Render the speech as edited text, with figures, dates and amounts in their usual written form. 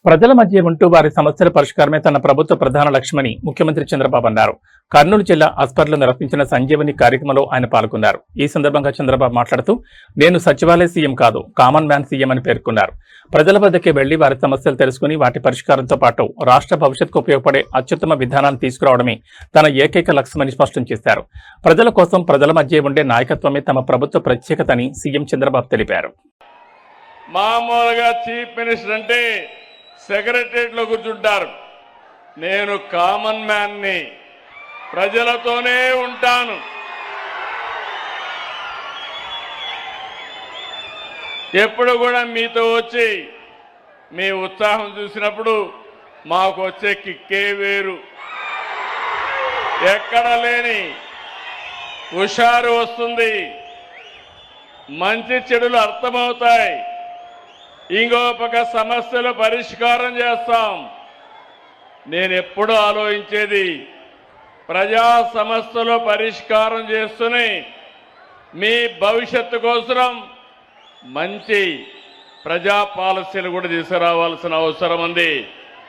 ప్రజల మధ్య ఉంటూ వారి సమస్యల పరిష్కారమే తన ప్రభుత్వ ప్రధాన లక్ష్యమని ముఖ్యమంత్రి చంద్రబాబు అన్నారు. కర్నూలు జిల్లా అస్పర్లో నిర్వహించిన సంజీవని కార్యక్రమంలో ఆయన పాల్గొన్నారు. ఈ సందర్భంగా చంద్రబాబు మాట్లాడుతూ, నేను సచివాలయ సీఎం కాదు, కామన్ మ్యాన్ సీఎం అని పేర్కొన్నారు. ప్రజల వద్దకే వెళ్లి వారి సమస్యలు తెలుసుకుని వాటి పరిష్కారంతో పాటు రాష్ట్ర భవిష్యత్తుకు ఉపయోగపడే అత్యుత్తమ విధానాన్ని తీసుకురావడమే తన ఏకైక లక్ష్యమని స్పష్టం చేశారు. ప్రజల కోసం ప్రజల మధ్య ఉండే నాయకత్వమే తమ ప్రభుత్వ ప్రత్యేకతని సీఎం చంద్రబాబు తెలిపారు. మామూలుగా చీఫ్ మినిస్టర్ అంటే సెక్రటరియట్లో కూర్చుంటారు. నేను కామన్ మ్యాన్ని, ప్రజలతోనే ఉంటాను. ఎప్పుడు కూడా మీతో వచ్చి మీ ఉత్సాహం చూసినప్పుడు మాకు వచ్చే కిక్కే వేరు. ఎక్కడ లేని హుషారు వస్తుంది, మంచి చెడులు అర్థమవుతాయి. ఇంకో పక్క సమస్యలు పరిష్కారం చేస్తాం. నేను ఎప్పుడు ఆలోచించేది ప్రజా సమస్యలు పరిష్కారం చేస్తూనే మీ భవిష్యత్తు కోసం మంచి ప్రజా పాలసీలు కూడా తీసుకురావాల్సిన అవసరం ఉంది.